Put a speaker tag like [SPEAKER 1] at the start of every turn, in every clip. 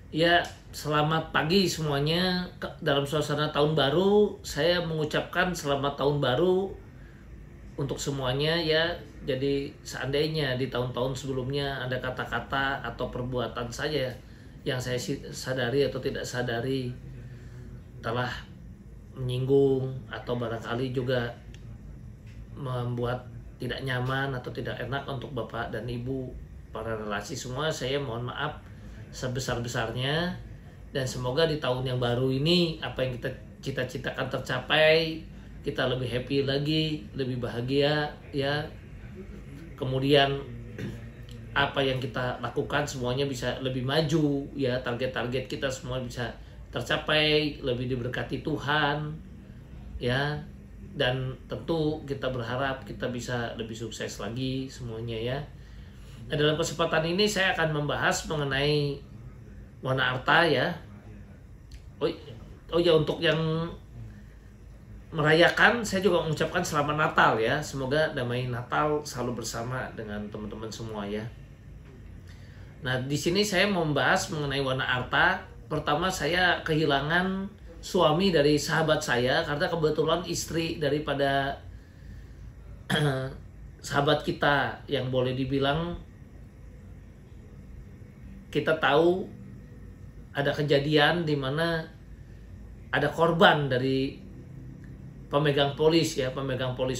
[SPEAKER 1] Ya, selamat pagi semuanya. Dalam suasana tahun baru, saya mengucapkan selamat tahun baru untuk semuanya ya. Jadi seandainya di tahun-tahun sebelumnya ada kata-kata atau perbuatan saja yang saya sadari atau tidak sadari telah menyinggung atau barangkali juga membuat tidak nyaman atau tidak enak untuk Bapak dan Ibu, para relasi semua, saya mohon maaf sebesar-besarnya, dan semoga di tahun yang baru ini apa yang kita cita-citakan tercapai, kita lebih happy lagi, lebih bahagia ya. Kemudian apa yang kita lakukan semuanya bisa lebih maju ya, target-target kita semua bisa tercapai, lebih diberkati Tuhan ya. Dan tentu kita berharap kita bisa lebih sukses lagi semuanya ya. Nah, dalam kesempatan ini saya akan membahas mengenai warna arta ya. Oh ya, untuk yang merayakan saya juga mengucapkan selamat Natal ya. Semoga damai Natal selalu bersama dengan teman-teman semua ya. Nah, di sini saya mau membahas mengenai warna arta. Pertama, saya kehilangan suami dari sahabat saya karena kebetulan istri daripada sahabat kita yang boleh dibilang kita tahu ada kejadian di mana ada korban dari pemegang polis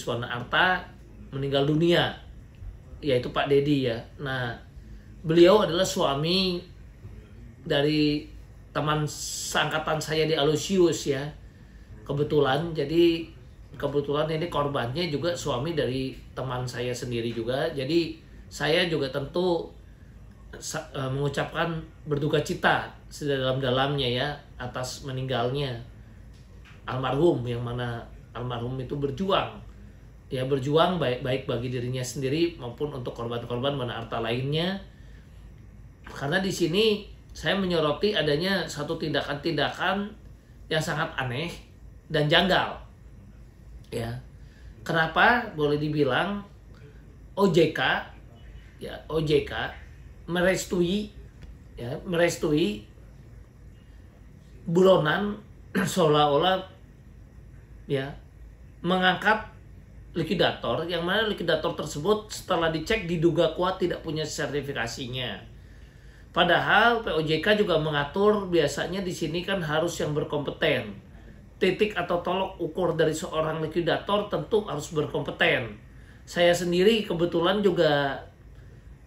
[SPEAKER 1] warna arta meninggal dunia, yaitu Pak Dedi ya. Nah, beliau adalah suami dari teman seangkatan saya di Alusius ya. Kebetulan ini korbannya juga suami dari teman saya sendiri juga. Jadi saya juga tentu mengucapkan berduka cita sedalam-dalamnya ya atas meninggalnya almarhum, yang mana almarhum itu berjuang baik bagi dirinya sendiri maupun untuk korban-korban warna arta lainnya. Karena di sini saya menyoroti adanya satu tindakan-tindakan yang sangat aneh dan janggal ya. Kenapa boleh dibilang OJK merestui buronan seolah-olah ya mengangkat likuidator, yang mana likuidator tersebut setelah dicek diduga kuat tidak punya sertifikasinya. Padahal POJK juga mengatur biasanya di sini kan harus yang berkompeten. Titik atau tolok ukur dari seorang likuidator tentu harus berkompeten. Saya sendiri kebetulan juga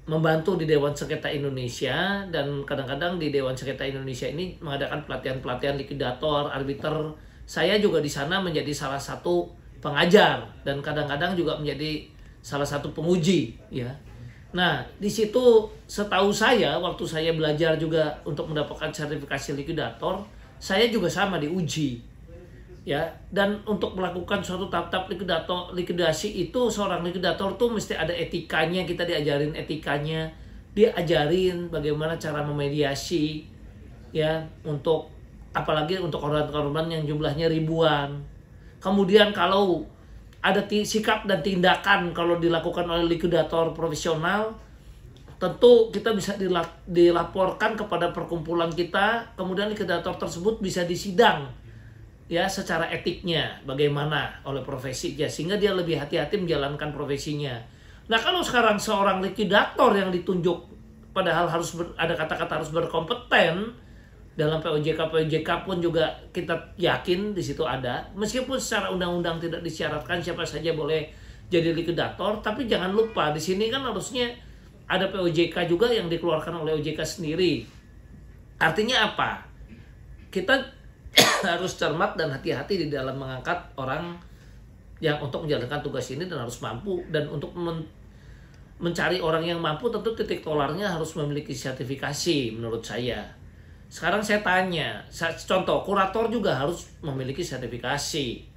[SPEAKER 1] membantu di Dewan Sengketa Indonesia, dan kadang-kadang di Dewan Sengketa Indonesia ini mengadakan pelatihan-pelatihan likuidator, arbiter. Saya juga di sana menjadi salah satu pengajar dan kadang-kadang juga menjadi salah satu penguji ya. Nah, di situ setahu saya waktu saya belajar juga untuk mendapatkan sertifikasi likuidator, saya juga sama diuji ya. Dan untuk melakukan suatu tahap-tahap likuidasi itu, seorang likuidator tuh mesti ada etikanya, kita diajarin etikanya, diajarin bagaimana cara memediasi ya, untuk apalagi untuk korban-korban yang jumlahnya ribuan. Kemudian kalau ada sikap dan tindakan kalau dilakukan oleh likuidator profesional, tentu kita bisa dilaporkan kepada perkumpulan kita, kemudian likuidator tersebut bisa disidang ya secara etiknya bagaimana oleh profesinya, sehingga dia lebih hati-hati menjalankan profesinya. Nah, kalau sekarang seorang likuidator yang ditunjuk padahal harus ada kata-kata harus berkompeten, dalam POJK pun juga kita yakin di situ ada, meskipun secara undang-undang tidak disyaratkan siapa saja boleh jadi likuidator, tapi jangan lupa di sini kan harusnya ada POJK juga yang dikeluarkan oleh OJK sendiri. Artinya apa? Kita harus cermat dan hati-hati di dalam mengangkat orang yang untuk menjalankan tugas ini, dan harus mampu, dan untuk mencari orang yang mampu tentu titik tolarnya harus memiliki sertifikasi menurut saya. Sekarang saya tanya, contoh kurator juga harus memiliki sertifikasi.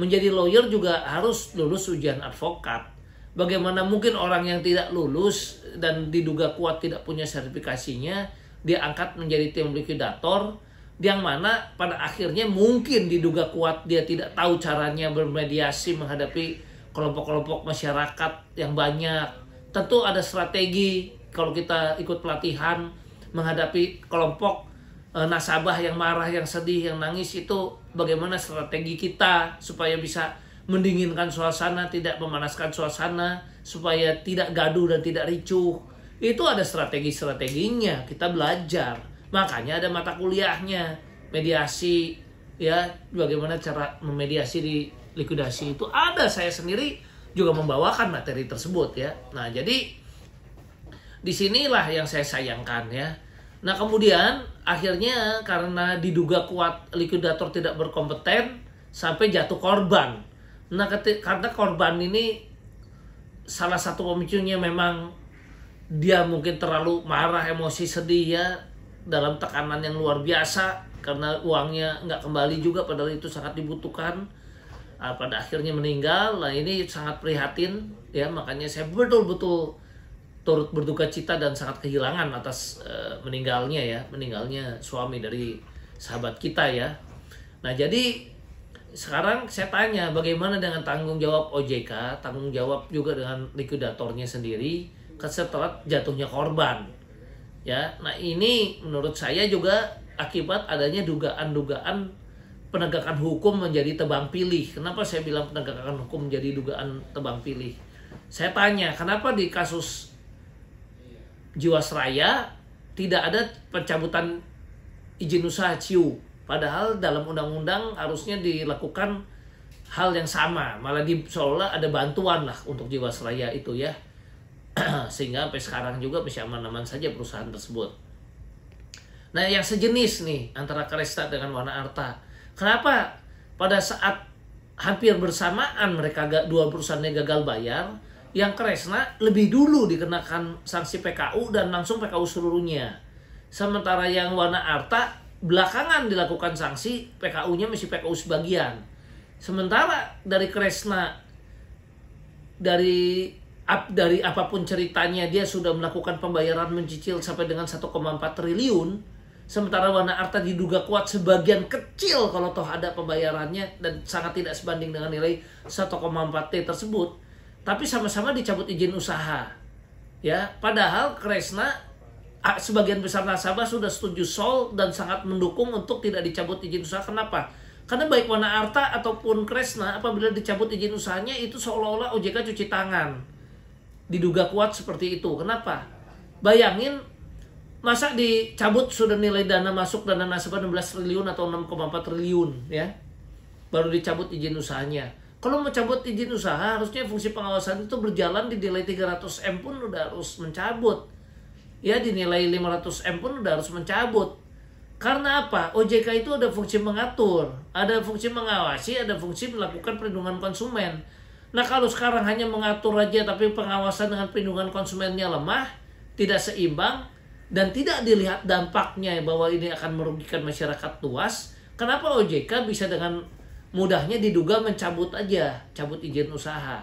[SPEAKER 1] Menjadi lawyer juga harus lulus ujian advokat. Bagaimana mungkin orang yang tidak lulus dan diduga kuat tidak punya sertifikasinya diangkat menjadi tim likuidator, yang mana pada akhirnya mungkin diduga kuat dia tidak tahu caranya bermediasi menghadapi kelompok-kelompok masyarakat yang banyak. Tentu ada strategi kalau kita ikut pelatihan menghadapi kelompok nasabah yang marah, yang sedih, yang nangis itu bagaimana strategi kita supaya bisa mendinginkan suasana, tidak memanaskan suasana, supaya tidak gaduh dan tidak ricuh. Itu ada strategi-strateginya, kita belajar. Makanya ada mata kuliahnya, mediasi, ya, bagaimana cara memediasi di likuidasi itu ada. Saya sendiri juga membawakan materi tersebut ya. Nah, jadi disinilah yang saya sayangkan ya. Nah, kemudian akhirnya karena diduga kuat likuidator tidak berkompeten sampai jatuh korban. Nah, karena korban ini salah satu pemicunya memang dia mungkin terlalu marah, emosi, sedih ya, dalam tekanan yang luar biasa karena uangnya nggak kembali juga padahal itu sangat dibutuhkan. Pada akhirnya meninggal. Nah, ini sangat prihatin ya, makanya saya betul-betul turut berduka cita dan sangat kehilangan atas meninggalnya suami dari sahabat kita ya. Nah, jadi sekarang saya tanya, bagaimana dengan tanggung jawab OJK, tanggung jawab juga dengan likuidatornya sendiri setelah jatuhnya korban ya. Nah, ini menurut saya juga akibat adanya dugaan-dugaan penegakan hukum menjadi tebang pilih. Kenapa saya bilang penegakan hukum menjadi dugaan tebang pilih? Saya tanya, kenapa di kasus Jiwasraya tidak ada pencabutan izin usaha CIU? Padahal dalam undang-undang harusnya dilakukan hal yang sama. Malah seolah ada bantuan lah untuk Jiwasraya itu ya. Sehingga sampai sekarang juga masih aman-aman saja perusahaan tersebut. Nah, yang sejenis nih antara Kresna dengan Wana Arta, kenapa pada saat hampir bersamaan mereka dua perusahaannya gagal bayar, yang Kresna lebih dulu dikenakan sanksi PKU dan langsung PKU seluruhnya. Sementara yang Wana Arta belakangan dilakukan sanksi, PKU-nya masih PKU sebagian. Sementara dari Kresna, dari apapun ceritanya dia sudah melakukan pembayaran mencicil sampai dengan 1,4 triliun. Sementara Wana Arta diduga kuat sebagian kecil kalau toh ada pembayarannya dan sangat tidak sebanding dengan nilai 1,4 T tersebut. Tapi sama-sama dicabut izin usaha. Ya, padahal Kresna sebagian besar nasabah sudah setuju sol dan sangat mendukung untuk tidak dicabut izin usaha. Kenapa? Karena baik Wana Arta ataupun Kresna apabila dicabut izin usahanya itu seolah-olah OJK cuci tangan. Diduga kuat seperti itu. Kenapa? Bayangin, masa dicabut sudah nilai dana masuk dana nasabah 16 triliun atau 6,4 triliun ya, baru dicabut izin usahanya. Kalau mau cabut izin usaha harusnya fungsi pengawasan itu berjalan, di nilai 300 M pun udah harus mencabut ya, di nilai 500 M pun udah harus mencabut. Karena apa? OJK itu ada fungsi mengatur, ada fungsi mengawasi, ada fungsi melakukan perlindungan konsumen. Nah, kalau sekarang hanya mengatur aja tapi pengawasan dengan perlindungan konsumennya lemah, tidak seimbang, dan tidak dilihat dampaknya bahwa ini akan merugikan masyarakat luas, kenapa OJK bisa dengan mudahnya diduga mencabut aja, cabut izin usaha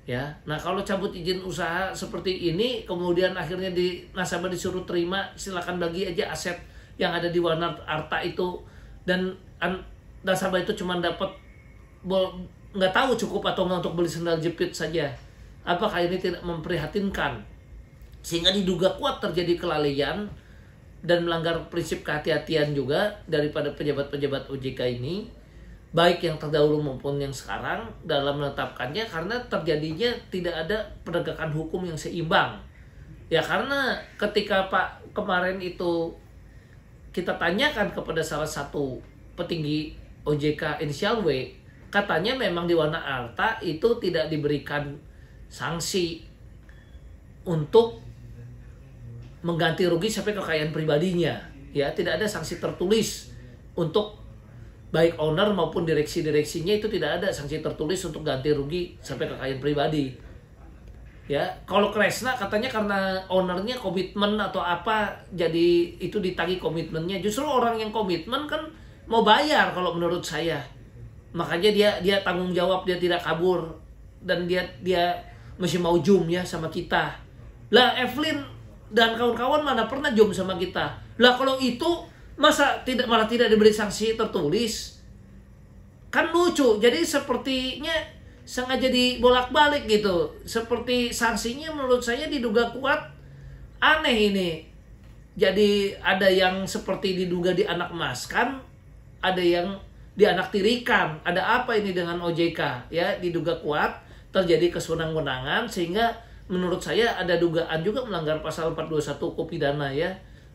[SPEAKER 1] ya. Nah, kalau cabut izin usaha seperti ini kemudian akhirnya nasabah disuruh terima, silakan bagi aja aset yang ada di Wana Arta itu, dan nasabah itu cuma dapat nggak tahu cukup atau nggak untuk beli sendal jepit saja. Apakah ini tidak memprihatinkan? Sehingga diduga kuat terjadi kelalaian dan melanggar prinsip kehati-hatian juga daripada pejabat-pejabat OJK ini, baik yang terdahulu maupun yang sekarang, dalam menetapkannya, karena terjadinya tidak ada penegakan hukum yang seimbang. Ya, karena ketika Pak kemarin itu kita tanyakan kepada salah satu petinggi OJK inisial W, katanya memang di Wana Arta itu tidak diberikan sanksi untuk mengganti rugi sampai kekayaan pribadinya ya, tidak ada sanksi tertulis untuk baik owner maupun direksi-direksinya, itu tidak ada sanksi tertulis untuk ganti rugi sampai kekayaan pribadi ya. Kalau Kresna katanya karena ownernya komitmen atau apa, jadi itu ditagih komitmennya. Justru orang yang komitmen kan mau bayar kalau menurut saya, makanya dia tanggung jawab, dia tidak kabur, dan dia mesti mau jum ya sama kita. Lah, Evelyn dan kawan-kawan mana pernah jom sama kita. Lah, kalau itu masa malah tidak diberi sanksi tertulis? Kan lucu. Jadi sepertinya sengaja dibolak-balik gitu. Seperti sanksinya menurut saya diduga kuat aneh ini. jadi ada yang seperti diduga dianakmaskan, ada yang dianaktirikan. Ada apa ini dengan OJK? Ya, diduga kuat terjadi kesewenang-wenangan, sehingga menurut saya ada dugaan juga melanggar pasal 421 hukum pidana ya.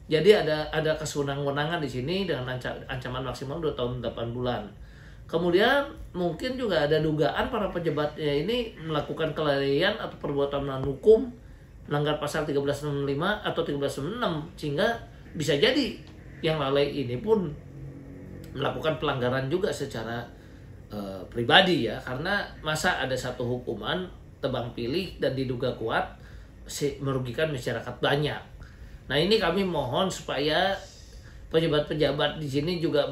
[SPEAKER 1] Jadi ada kesewenang-wenangan di sini dengan ancaman maksimal 2 tahun 8 bulan. Kemudian mungkin juga ada dugaan para pejabatnya ini melakukan kelalaian atau perbuatan melawan hukum, melanggar pasal 1365 atau 1366, sehingga bisa jadi yang lalai ini pun melakukan pelanggaran juga secara pribadi ya, karena masa ada satu hukuman tebang pilih dan diduga kuat merugikan masyarakat banyak. Nah, ini kami mohon supaya pejabat-pejabat di sini juga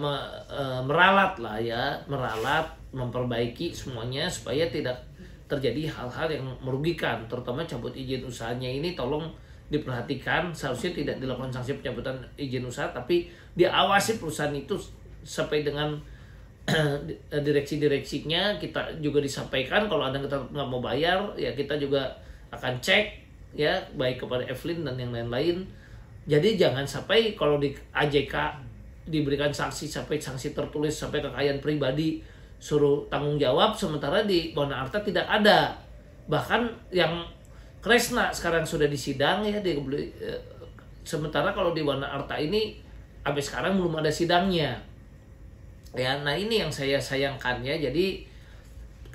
[SPEAKER 1] meralat lah ya, meralat memperbaiki semuanya supaya tidak terjadi hal-hal yang merugikan, terutama cabut izin usahanya ini tolong diperhatikan. Seharusnya tidak dilakukan sanksi pencabutan izin usaha, tapi diawasi perusahaan itu sampai dengan direksi-direksinya. Kita juga disampaikan kalau ada yang tetap nggak mau bayar ya, kita juga akan cek ya, baik kepada Evelyn dan yang lain-lain. Jadi jangan sampai kalau di AJK diberikan sanksi sampai sanksi tertulis sampai kekayaan pribadi suruh tanggung jawab, sementara di Wana Arta tidak ada. Bahkan yang Kresna sekarang sudah disidang ya, sementara kalau di Wana Arta ini sampai sekarang belum ada sidangnya. Ya, nah ini yang saya sayangkan ya. Jadi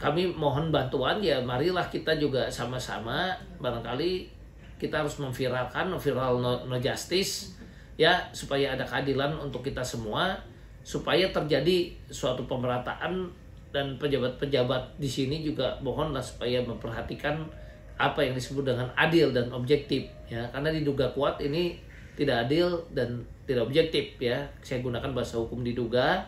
[SPEAKER 1] kami mohon bantuan ya, marilah kita juga sama-sama barangkali kita harus memviralkan, viral no justice ya, supaya ada keadilan untuk kita semua, supaya terjadi suatu pemerataan. Dan pejabat-pejabat di sini juga mohonlah supaya memperhatikan apa yang disebut dengan adil dan objektif ya, karena diduga kuat ini tidak adil dan tidak objektif ya. Saya gunakan bahasa hukum diduga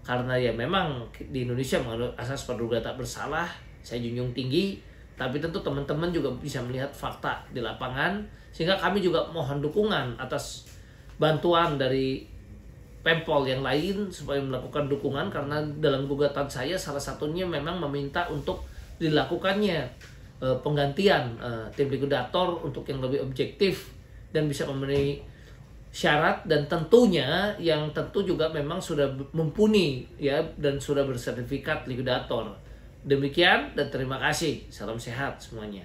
[SPEAKER 1] karena ya memang di Indonesia mengenai asas praduga tak bersalah saya junjung tinggi, tapi tentu teman-teman juga bisa melihat fakta di lapangan, sehingga kami juga mohon dukungan atas bantuan dari Pempol yang lain supaya melakukan dukungan, karena dalam gugatan saya salah satunya memang meminta untuk dilakukannya penggantian tim likuidator untuk yang lebih objektif dan bisa memenuhi syarat, dan tentunya yang tentu juga memang sudah mumpuni ya dan sudah bersertifikat likuidator. Demikian dan terima kasih. Salam sehat semuanya.